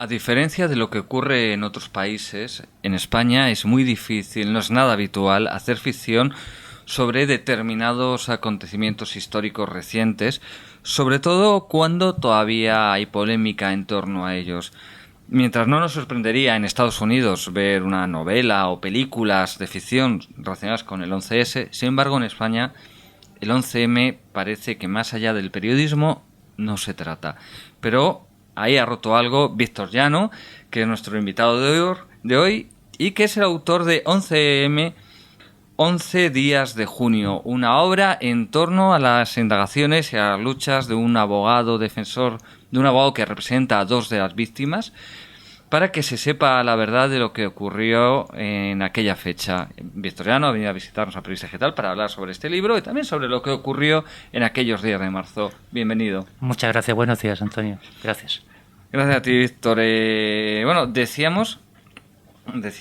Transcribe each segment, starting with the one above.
A diferencia de lo que ocurre en otros países, en España es muy difícil, no es nada habitual, hacer ficción sobre determinados acontecimientos históricos recientes, sobre todo cuando todavía hay polémica en torno a ellos. Mientras no nos sorprendería en Estados Unidos ver una novela o películas de ficción relacionadas con el 11S, sin embargo en España el 11M parece que más allá del periodismo no se trata. Pero ahí ha roto algo Víctor Llano, que es nuestro invitado de hoy y que es el autor de 11M, 11 días de junio, una obra en torno a las indagaciones y a las luchas de un abogado defensor, de un abogado que representa a dos de las víctimas, para que se sepa la verdad de lo que ocurrió en aquella fecha. Víctor Llano ha venido a visitarnos a Periodista Digital para hablar sobre este libro y también sobre lo que ocurrió en aquellos días de marzo. Bienvenido. Muchas gracias. Buenos días, Antonio. Gracias. Gracias a ti, Víctor. Bueno, decía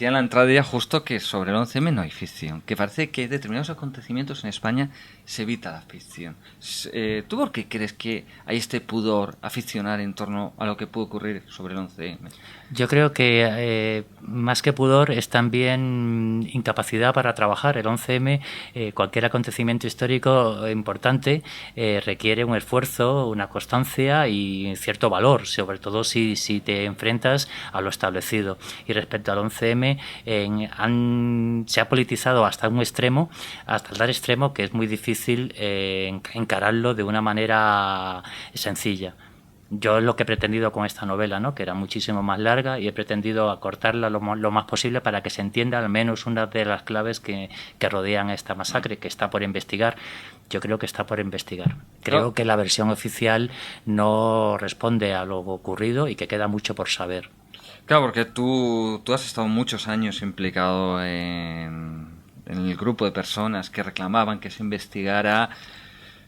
en la entrada ya justo que sobre el 11M no hay ficción, que parece que determinados acontecimientos en España se evita la ficción. ¿Tú por qué crees que hay este pudor a ficcionar en torno a lo que puede ocurrir sobre el 11M? Yo creo que más que pudor es también incapacidad para trabajar. El 11M, cualquier acontecimiento histórico importante, requiere un esfuerzo, una constancia y cierto valor, sobre todo si te enfrentas a lo establecido. Y respecto al 11M, se ha politizado hasta un extremo, hasta el tal extremo que es muy difícil encararlo de una manera sencilla. Yo es lo que he pretendido con esta novela, ¿no? Que era muchísimo más larga, y he pretendido acortarla lo más posible para que se entienda al menos una de las claves que rodean esta masacre, que está por investigar. Yo creo que está por investigar. Creo que la versión oficial no responde a lo ocurrido y que queda mucho por saber. Claro, porque tú has estado muchos años implicado en el grupo de personas que reclamaban que se investigara,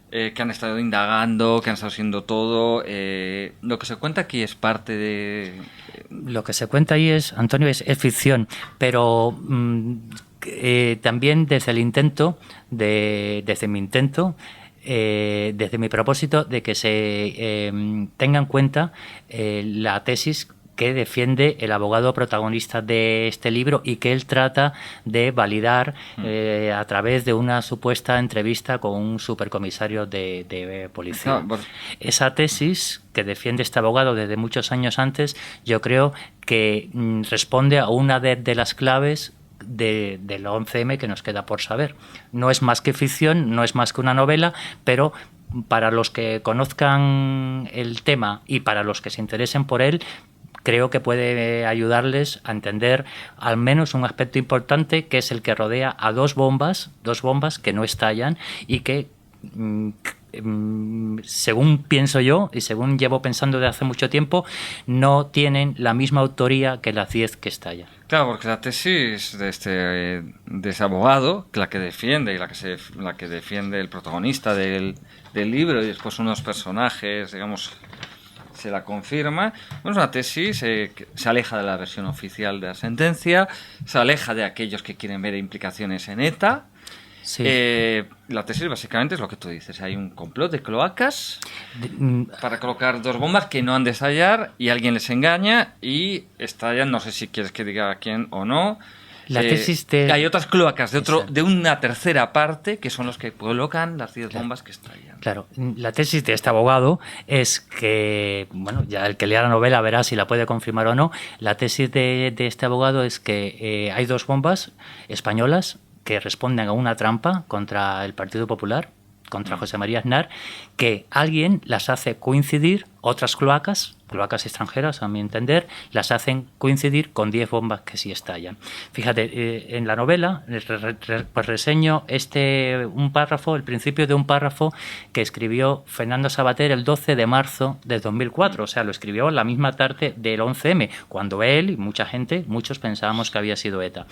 que han estado indagando, que han estado haciendo todo. Lo que se cuenta aquí es parte de... Lo que se cuenta ahí Antonio, es ficción, pero también desde mi intento, desde mi propósito de que se tenga en cuenta la tesis que defiende el abogado protagonista de este libro y que él trata de validar a través de una supuesta entrevista con un supercomisario de policía. Esa tesis que defiende este abogado desde muchos años antes, yo creo que responde a una de las claves del 11M que nos queda por saber. No es más que ficción, no es más que una novela, pero para los que conozcan el tema y para los que se interesen por él, creo que puede ayudarles a entender al menos un aspecto importante, que es el que rodea a dos bombas que no estallan y que, según pienso yo y según llevo pensando desde hace mucho tiempo, no tienen la misma autoría que las 10 que estallan. Claro, porque la tesis de ese abogado, la que defiende y la que defiende el protagonista del libro y después unos personajes, digamos, se la confirma. Bueno, es una tesis que se aleja de la versión oficial de la sentencia, se aleja de aquellos que quieren ver implicaciones en ETA. Sí. La tesis básicamente es lo que tú dices. Hay un complot de cloacas para colocar dos bombas que no han de estallar y alguien les engaña y estallan. No sé si quieres que diga a quién o no. La tesis hay otras cloacas de una tercera parte que son los que colocan las 10 bombas que estallan. Claro, la tesis de este abogado es que, bueno, ya el que lea la novela verá si la puede confirmar o no. La tesis de este abogado es que hay dos bombas españolas que responden a una trampa contra el Partido Popular, contra José María Aznar, que alguien las hace coincidir, otras cloacas extranjeras, a mi entender, las hacen coincidir con 10 bombas que sí estallan. Fíjate, en la novela pues reseño un párrafo, el principio de un párrafo que escribió Fernando Savater el 12 de marzo de 2004, o sea, lo escribió la misma tarde del 11M, cuando él y muchos pensábamos que había sido ETA.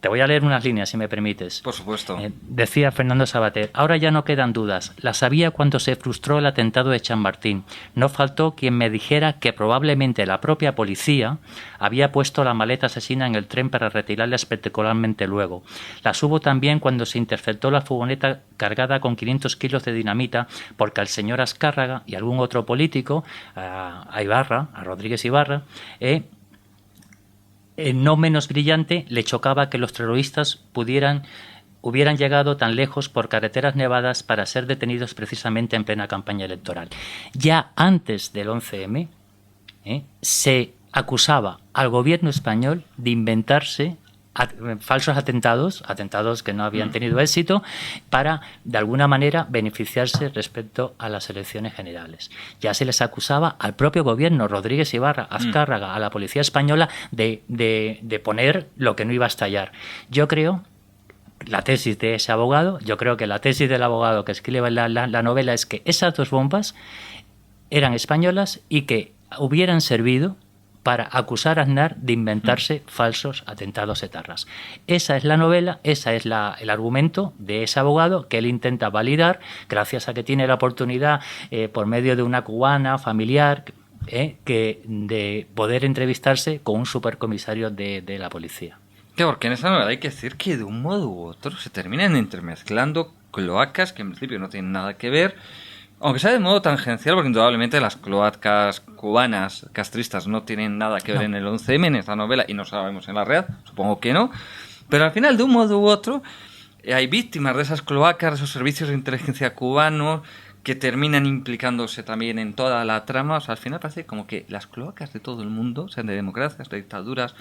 Te voy a leer unas líneas, si me permites. Por supuesto. Decía Fernando Savater: ahora ya no quedan dudas, las había cuando se frustró el atentado de Chamartín. No falta faltó quien me dijera que probablemente la propia policía había puesto la maleta asesina en el tren para retirarla espectacularmente luego. Las hubo también cuando se interceptó la furgoneta cargada con 500 kilos de dinamita, porque al señor Azcárraga y algún otro político, a Ibarra, a Rodríguez Ibarra, no menos brillante, le chocaba que los terroristas hubieran llegado tan lejos por carreteras nevadas para ser detenidos precisamente en plena campaña electoral. Ya antes del 11M se acusaba al gobierno español de inventarse falsos atentados que no habían tenido éxito, para de alguna manera beneficiarse respecto a las elecciones generales. Ya se les acusaba al propio gobierno, Rodríguez Ibarra, Azcárraga, a la policía española, de poner lo que no iba a estallar. Yo creo la tesis de ese abogado, yo creo que la tesis del abogado que escribe la novela es que esas dos bombas eran españolas y que hubieran servido para acusar a Aznar de inventarse falsos atentados etarras. Esa es la novela, ese es el argumento de ese abogado que él intenta validar gracias a que tiene la oportunidad, por medio de una cubana familiar, de poder entrevistarse con un supercomisario de la policía. Claro, porque en esa novela hay que decir que de un modo u otro se terminan entremezclando cloacas que en principio no tienen nada que ver, aunque sea de modo tangencial, porque indudablemente las cloacas cubanas castristas no tienen nada que ver en el 11M, en esta novela, y no sabemos en la red, supongo que no, pero al final de un modo u otro hay víctimas de esas cloacas, de esos servicios de inteligencia cubanos que terminan implicándose también en toda la trama. O sea, al final parece como que las cloacas de todo el mundo, sean de democracias, de dictaduras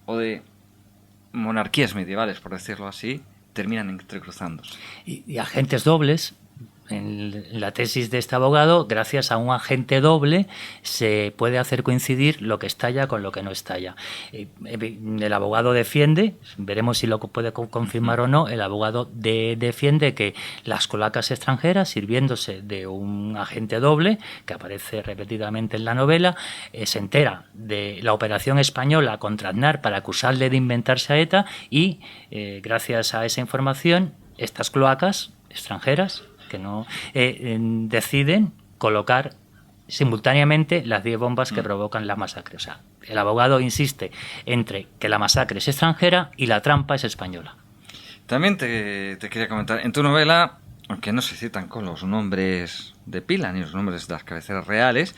o de monarquías medievales, por decirlo así, terminan entrecruzándose. Y agentes dobles. En la tesis de este abogado, gracias a un agente doble, se puede hacer coincidir lo que estalla con lo que no estalla. El abogado defiende, veremos si lo puede confirmar o no, el abogado defiende que las cloacas extranjeras, sirviéndose de un agente doble, que aparece repetidamente en la novela, se entera de la operación española contra Aznar para acusarle de inventarse a ETA y, gracias a esa información, estas cloacas extranjeras que no deciden colocar simultáneamente las 10 bombas que provocan la masacre. O sea, el abogado insiste entre que la masacre es extranjera y la trampa es española. También te quería comentar, en tu novela, aunque no se citan con los nombres de pila ni los nombres de las cabeceras reales,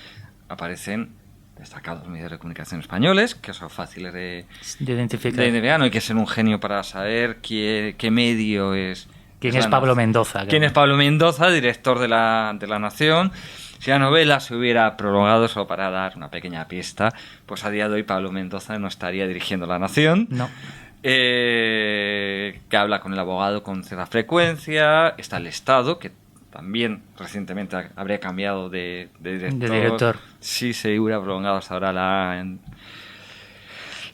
aparecen destacados medios de comunicación españoles, que son fáciles de identificar. No hay que ser un genio para saber qué medio es. ¿Quién es Pablo Mendoza? ¿Quién es Pablo Mendoza, director de la Nación? Si la novela se hubiera prolongado, solo para dar una pequeña pista, pues a día de hoy Pablo Mendoza no estaría dirigiendo la Nación. No. Que habla con el abogado con cierta frecuencia. Está el Estado, que también recientemente habría cambiado de director. Sí, se hubiera prolongado hasta ahora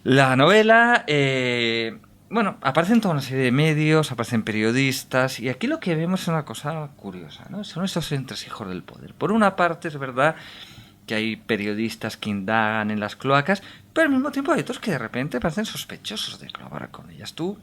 la novela. Bueno, aparecen toda una serie de medios, aparecen periodistas, y aquí lo que vemos es una cosa curiosa, ¿no? Son estos entresijos del poder. Por una parte es verdad que hay periodistas que indagan en las cloacas, pero al mismo tiempo hay otros que de repente parecen sospechosos de colaborar con ellas. ¿Tú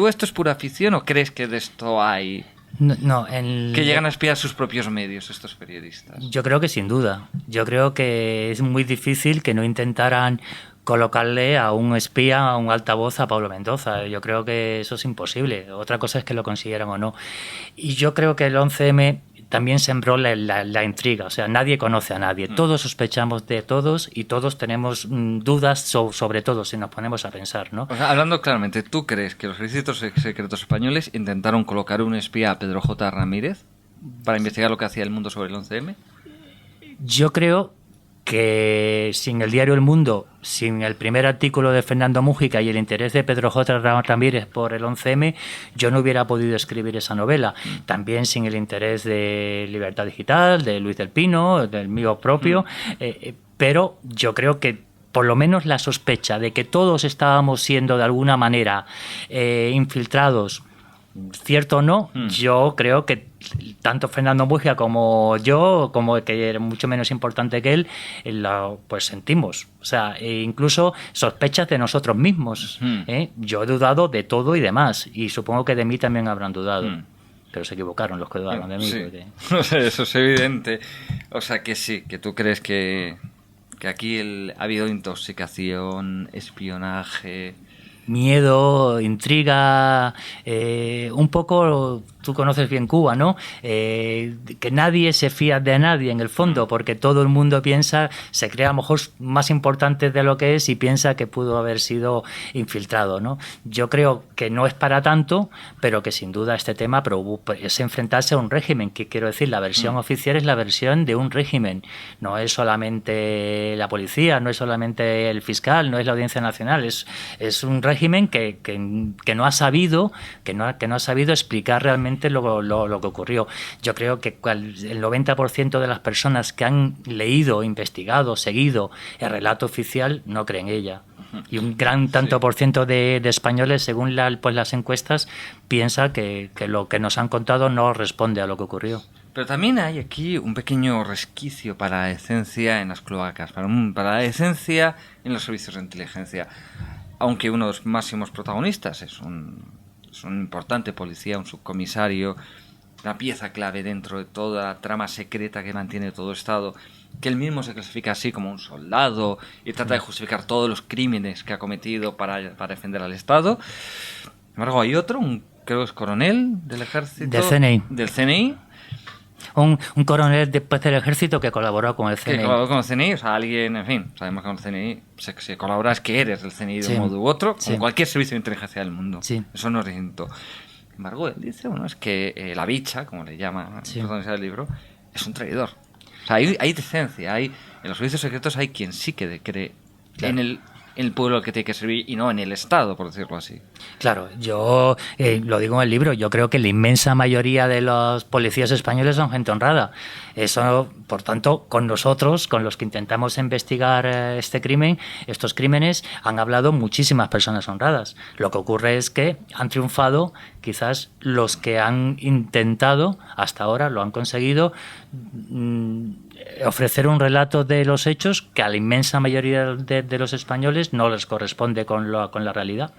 esto es pura ficción o crees que de esto hay... que llegan a espiar sus propios medios estos periodistas? Yo creo que sin duda. Yo creo que es muy difícil que no intentaran colocarle a un espía, a un altavoz a Pablo Mendoza. Yo creo que eso es imposible. Otra cosa es que lo consiguieran o no. Y yo creo que el 11M también sembró la intriga. O sea, nadie conoce a nadie. Todos sospechamos de todos y todos tenemos dudas sobre todo si nos ponemos a pensar, ¿no? O sea, hablando claramente, ¿tú crees que los servicios secretos españoles intentaron colocar un espía a Pedro J. Ramírez para investigar lo que hacía el mundo sobre el 11M? Yo creo que sin el diario El Mundo, sin el primer artículo de Fernando Mújica y el interés de Pedro J. Ramírez por el 11M, yo no hubiera podido escribir esa novela. También sin el interés de Libertad Digital, de Luis del Pino, del mío propio, pero yo creo que por lo menos la sospecha de que todos estábamos siendo de alguna manera infiltrados, cierto o no, yo creo que tanto Fernando Mújica como yo, como que era mucho menos importante que él, pues sentimos, o sea, incluso sospechas de nosotros mismos. Yo he dudado de todo y demás, y supongo que de mí también habrán dudado. pero se equivocaron los que dudaron de mí. Sí. Porque... O sea, eso es evidente. O sea, que sí, que tú crees que aquí ha habido intoxicación, espionaje... Miedo, intriga, un poco, tú conoces bien Cuba, ¿no? Que nadie se fía de nadie en el fondo, porque todo el mundo piensa, se cree a lo mejor más importante de lo que es y piensa que pudo haber sido infiltrado, ¿no? Yo creo que no es para tanto, pero que sin duda este tema es enfrentarse a un régimen, que quiero decir, la versión oficial es la versión de un régimen, no es solamente la policía, no es solamente el fiscal, no es la Audiencia Nacional, es un régimen que no ha sabido explicar realmente lo que ocurrió. Yo creo que el 90% de las personas que han leído, investigado, seguido el relato oficial no creen ella. Y un gran tanto por ciento de españoles, según las encuestas, piensa que lo que nos han contado no responde a lo que ocurrió. Pero también hay aquí un pequeño resquicio para la decencia en las cloacas, para la decencia en los servicios de inteligencia. Aunque uno de los máximos protagonistas es un importante policía, un subcomisario, una pieza clave dentro de toda la trama secreta que mantiene todo Estado, que él mismo se clasifica así como un soldado y trata de justificar todos los crímenes que ha cometido para defender al Estado. Sin embargo, hay otro, creo que es coronel del ejército... Del CNI. Un coronel después del ejército que colaboró con el CNI. Que colaboró con el CNI, o sea, alguien, en fin, sabemos que con el CNI, si colaboras que eres del CNI de un modo u otro, como cualquier servicio de inteligencia del mundo. Sí. Eso no es distinto. Sin embargo, él dice, es que la bicha, como le llama el protagonista del libro, es un traidor. O sea, hay decencia, en los servicios secretos hay quien sí que cree en el pueblo al que tiene que servir y no en el Estado, por decirlo así. Claro, yo lo digo en el libro, yo creo que la inmensa mayoría de los policías españoles son gente honrada. Eso, por tanto, con nosotros, con los que intentamos investigar estos crímenes, han hablado muchísimas personas honradas. Lo que ocurre es que han triunfado quizás los que han intentado, hasta ahora lo han conseguido, ofrecer un relato de los hechos que a la inmensa mayoría de los españoles no les corresponde con la realidad.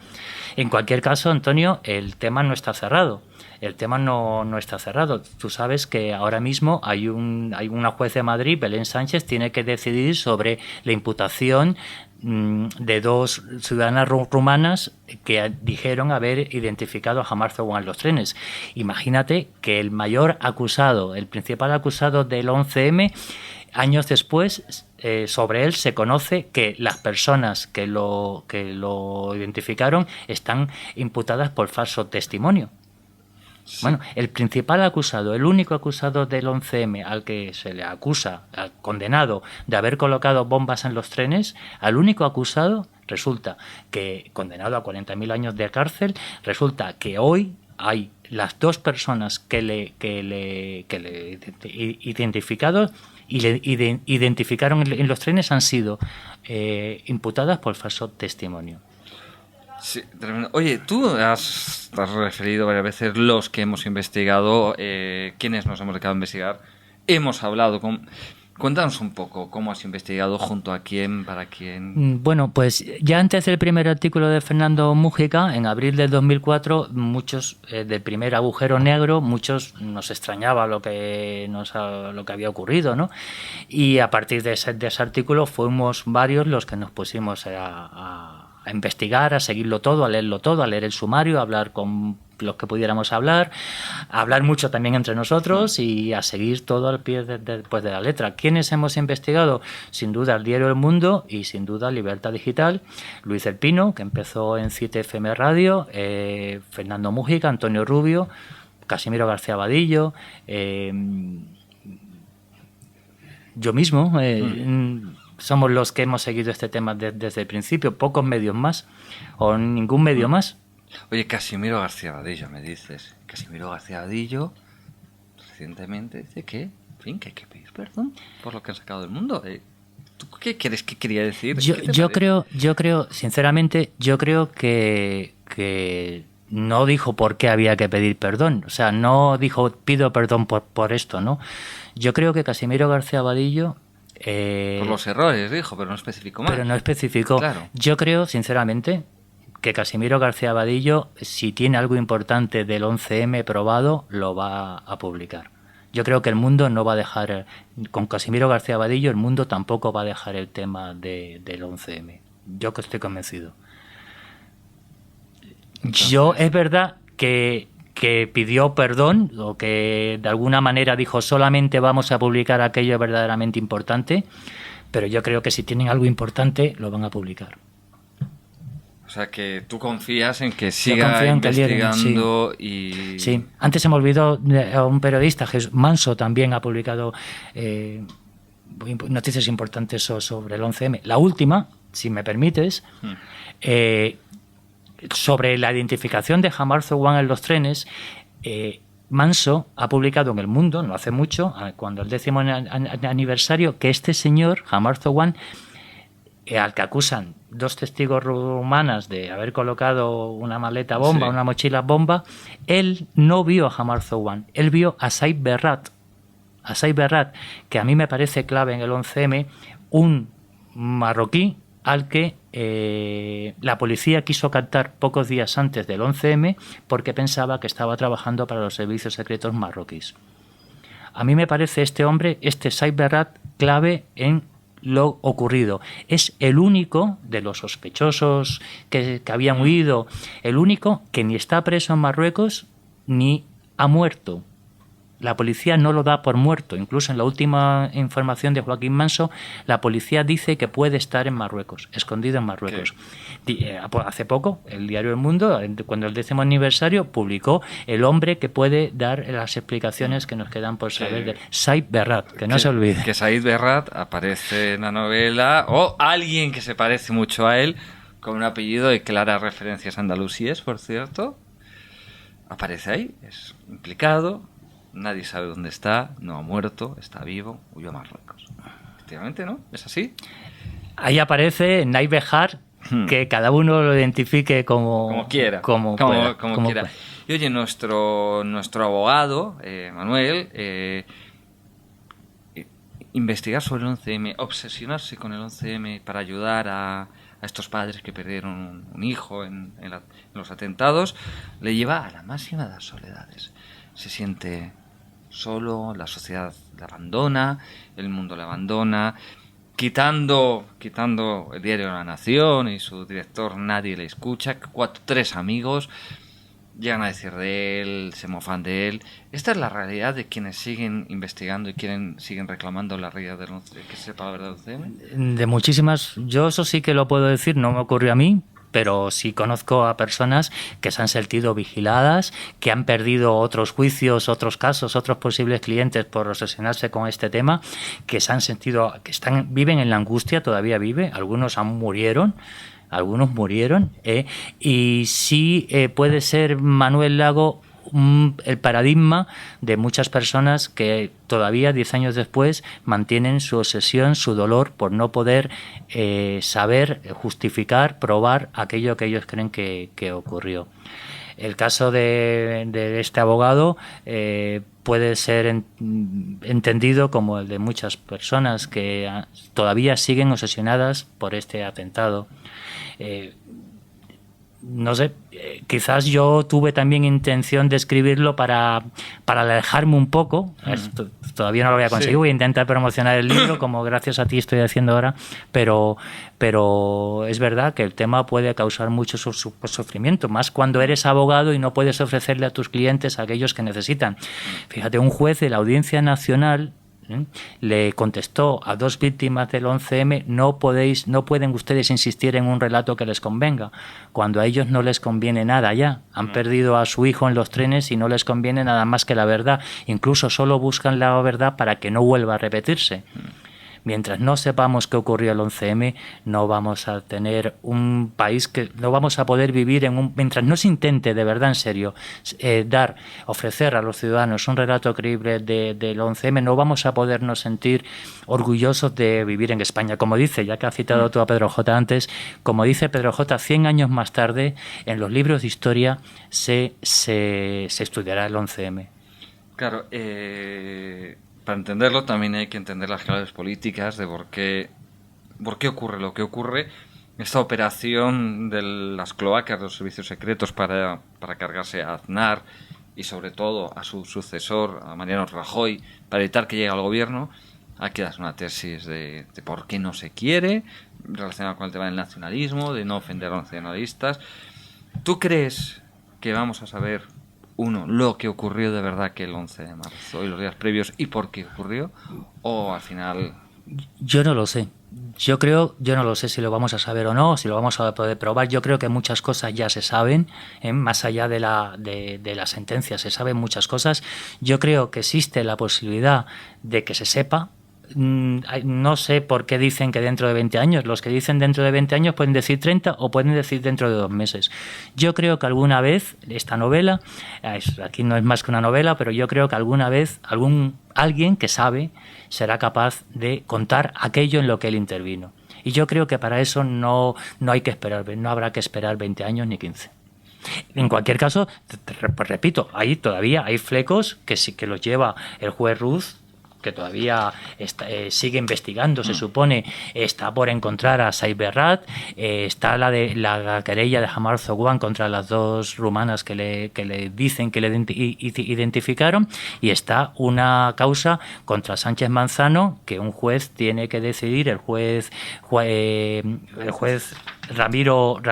En cualquier caso, Antonio, el tema no está cerrado. El tema no está cerrado. Tú sabes que ahora mismo hay una juez de Madrid, Belén Sánchez, tiene que decidir sobre la imputación de dos ciudadanas rumanas que dijeron haber identificado a Hamar Zogun en los trenes. Imagínate que el mayor acusado, el principal acusado del 11M, años después, sobre él se conoce que las personas que lo identificaron están imputadas por falso testimonio. Sí. Bueno, el principal acusado, el único acusado del 11M al que se le acusa, al condenado de haber colocado bombas en los trenes, al único acusado, resulta que, condenado a 40.000 años de cárcel, resulta que hoy hay las dos personas que le identificaron en los trenes han sido imputadas por falso testimonio. Sí, tremendo. Oye, tú has referido varias veces los que hemos investigado, quienes nos hemos dedicado a investigar. Hemos hablado con... Cuéntanos un poco cómo has investigado, junto a quién, para quién. Bueno, pues ya antes del primer artículo de Fernando Múgica, en abril del 2004, muchos del primer agujero negro, muchos nos extrañaba lo que había ocurrido, ¿no? Y a partir de ese artículo fuimos varios los que nos pusimos a investigar, a seguirlo todo, a leerlo todo, a leer el sumario, a hablar con los que pudiéramos hablar mucho también entre nosotros y a seguir todo al pie de la letra. ¿Quiénes hemos investigado? Sin duda el diario El Mundo y sin duda Libertad Digital, Luis del Pino, que empezó en 7FM Radio, Fernando Múgica, Antonio Rubio, Casimiro García Vadillo, yo mismo, somos los que hemos seguido este tema desde el principio, pocos medios más o ningún medio más. Oye, Casimiro García Vadillo, me dices. Casimiro García Vadillo recientemente dice que, en fin, que hay que pedir perdón por lo que han sacado del mundo. ¿Tú qué crees que quería decir? Yo creo, sinceramente, que no dijo por qué había que pedir perdón. O sea, no dijo pido perdón por esto, ¿no? Yo creo que Casimiro García Vadillo... por los errores, dijo, pero no especificó más. Pero no especificó. Claro. Yo creo, sinceramente, que Casimiro García Vadillo, si tiene algo importante del 11M probado, lo va a publicar. Yo creo que el mundo no va a dejar, con Casimiro García Vadillo, el mundo tampoco va a dejar el tema del 11M. Yo que estoy convencido. Entonces, yo es verdad que pidió perdón, o que de alguna manera dijo solamente vamos a publicar aquello verdaderamente importante, pero yo creo que si tienen algo importante lo van a publicar. O sea, que tú confías en que siga investigando y... Sí, antes se me olvidó, un periodista, Jesús Manso, también ha publicado noticias importantes sobre el 11M. La última, si me permites, sobre la identificación de Hamarzo One en los trenes. Manso ha publicado en El Mundo, no hace mucho, cuando el 10º aniversario, que este señor, Hamarzo One, al que acusan 2 testigos rumanas de haber colocado una maleta bomba, una mochila bomba, él no vio a Hamarzo One, él vio a Said Berrat, que a mí me parece clave en el 11M, un marroquí al que la policía quiso captar pocos días antes del 11M porque pensaba que estaba trabajando para los servicios secretos marroquíes. A mí me parece este hombre, Said Berrat, clave en lo ocurrido. Es el único de los sospechosos que habían huido, el único que ni está preso en Marruecos ni ha muerto. La policía no lo da por muerto. Incluso en la última información de Joaquín Manso, la policía dice que puede estar en Marruecos, escondido en Marruecos. Hace poco, el diario El Mundo, cuando el 10º aniversario, publicó el hombre que puede dar las explicaciones que nos quedan por saber de Said Berrat, que no se olvide. Que Said Berrat aparece en la novela, o alguien que se parece mucho a él, con un apellido de claras referencias andalusíes, por cierto. Aparece ahí, es implicado. Nadie sabe dónde está, no ha muerto, está vivo, huyó a Marruecos. Efectivamente, ¿no? ¿Es así? Ahí aparece Naib Bejar, que cada uno lo identifique como quiera. Como quiera. Y oye, nuestro abogado, Manuel, investigar sobre el 11M, obsesionarse con el 11M para ayudar a estos padres que perdieron un hijo en los atentados, le lleva a la máxima de las soledades. Se siente solo, la sociedad le abandona, el mundo le abandona, quitando el diario La Nación y su director nadie le escucha, 3 amigos llegan a decir de él, se mofan de él. Esta es la realidad de quienes siguen investigando y siguen reclamando la realidad del 11, que sepa la verdad del 11M. De muchísimas, yo eso sí que lo puedo decir, no me ocurrió a mí, pero sí conozco a personas que se han sentido vigiladas, que han perdido otros juicios, otros casos, otros posibles clientes por obsesionarse con este tema, que se han sentido, viven en la angustia, todavía algunos murieron, y sí puede ser, Manuel Lago, el paradigma de muchas personas que todavía 10 años después mantienen su obsesión, su dolor por no poder saber, justificar, probar aquello que ellos creen que ocurrió. El caso de este abogado puede ser entendido como el de muchas personas que todavía siguen obsesionadas por este atentado. No sé, quizás yo tuve también intención de escribirlo para alejarme un poco. Todavía no lo voy a conseguir. Sí. Voy a intentar promocionar el libro, como gracias a ti estoy haciendo ahora, pero es verdad que el tema puede causar mucho sufrimiento, más cuando eres abogado y no puedes ofrecerle a tus clientes a aquellos que necesitan. Fíjate, un juez de la Audiencia Nacional le contestó a 2 víctimas del 11M: no pueden ustedes insistir en un relato que les convenga, cuando a ellos no les conviene nada ya. Han perdido a su hijo en los trenes y no les conviene nada más que la verdad. Incluso solo buscan la verdad para que no vuelva a repetirse. Mientras no sepamos qué ocurrió el 11M, no vamos a tener un país no vamos a poder vivir mientras no se intente de verdad, en serio, ofrecer a los ciudadanos un relato creíble del 11M, no vamos a podernos sentir orgullosos de vivir en España. Como dice, ya que has citado tú a Pedro J. antes, como dice Pedro J., 100 años más tarde, en los libros de historia se estudiará el 11M. Claro, para entenderlo también hay que entender las claves políticas de por qué ocurre lo que ocurre esta operación de las cloacas de los servicios secretos para cargarse a Aznar y sobre todo a su sucesor, a Mariano Rajoy, para evitar que llegue al gobierno. Aquí das una tesis de por qué no se quiere, relacionada con el tema del nacionalismo, de no ofender a los nacionalistas. ¿Tú crees que vamos a saber, uno, lo que ocurrió de verdad que el 11 de marzo y los días previos y por qué ocurrió? ¿O al final...? Yo no lo sé. Yo no lo sé si lo vamos a saber o no, si lo vamos a poder probar. Yo creo que muchas cosas ya se saben, más allá de la sentencia, se saben muchas cosas. Yo creo que existe la posibilidad de que se sepa. No sé por qué dicen que dentro de 20 años. Los que dicen dentro de 20 años pueden decir 30 o pueden decir dentro de 2 meses. Yo creo que alguna vez esta novela, aquí no es más que una novela, pero yo creo que alguna vez alguien que sabe será capaz de contar aquello en lo que él intervino. Y yo creo que para eso no hay que esperar, no habrá que esperar 20 años ni 15. En cualquier caso, repito, ahí todavía hay flecos que sí que los lleva el juez Ruz, que todavía sigue investigando, se supone, está por encontrar a Said Berrat, está la querella de Hamar Zogwan contra las 2 rumanas que le dicen que le identificaron, y está una causa contra Sánchez Manzano que un juez tiene que decidir, el juez Ramiro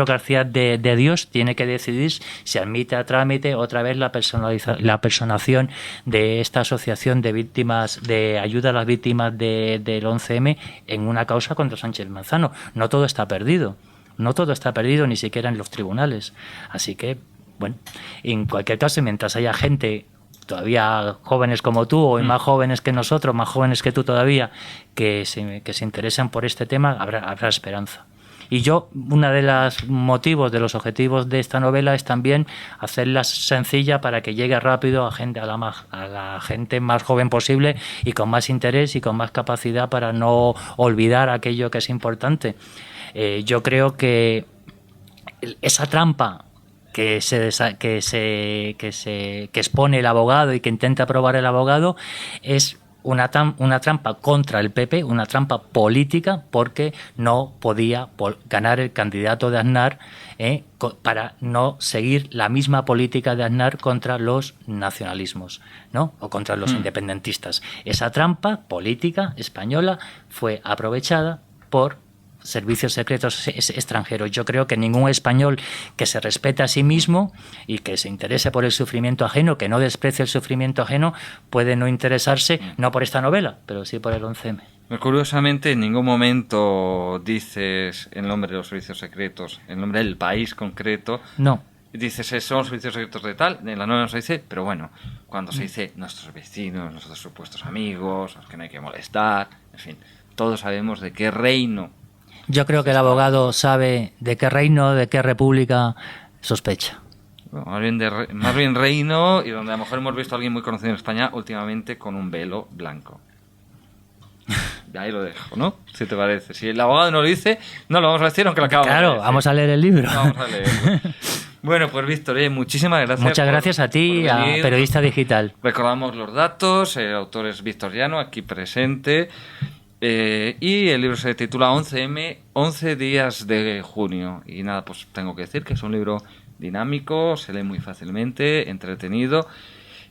García de Dios tiene que decidir si admite a trámite otra vez la personación de esta asociación de víctimas, de ayuda a las víctimas del 11M en una causa contra Sánchez Manzano. No todo está perdido, ni siquiera en los tribunales. Así que, bueno, en cualquier caso, mientras haya gente todavía jóvenes como tú, o más jóvenes que nosotros, más jóvenes que tú todavía, que se interesan por este tema, habrá esperanza. Y yo, uno de los motivos, de los objetivos de esta novela es también hacerla sencilla para que llegue rápido a la gente más joven posible y con más interés y con más capacidad para no olvidar aquello que es importante. Yo creo que esa trampa que expone el abogado y que intenta probar el abogado es una trampa contra el PP, una trampa política, porque no podía ganar el candidato de Aznar para no seguir la misma política de Aznar contra los nacionalismos, ¿no? O contra los independentistas. Esa trampa política española fue aprovechada por servicios secretos extranjeros. Yo creo que ningún español que se respete a sí mismo y que se interese por el sufrimiento ajeno, que no desprecie el sufrimiento ajeno, puede no interesarse, no por esta novela, pero sí por el 11M. Curiosamente, en ningún momento dices el nombre de los servicios secretos, el nombre del país concreto. No. Dices, son los servicios secretos de tal, en la novela no se dice, pero bueno, cuando se dice nuestros vecinos, nuestros supuestos amigos, los que no hay que molestar, en fin, todos sabemos de qué reino. Yo creo que el abogado sabe de qué reino, de qué república sospecha. Bueno, más bien reino, y donde a lo mejor hemos visto a alguien muy conocido en España últimamente con un velo blanco. Ahí lo dejo, ¿no? Si te parece. Si el abogado no lo dice, no lo vamos a decir, aunque lo acabamos de decir. Claro, vamos a leer el libro. Vamos a leerlo. Bueno, pues Víctor, muchísimas gracias. Muchas gracias a ti, a Periodista Digital. Recordamos los datos, el autor es Víctor Llano, aquí presente. Y el libro se titula 11M, 11 días de junio. Y nada, pues tengo que decir que es un libro dinámico, se lee muy fácilmente, entretenido.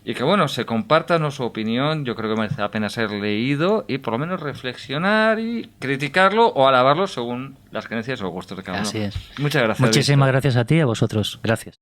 Y que bueno, se comparta su opinión, yo creo que merece la pena ser leído y por lo menos reflexionar y criticarlo o alabarlo según las creencias o gustos de cada uno. Así es. Muchas gracias. Muchísimas gracias a ti y a vosotros. Gracias.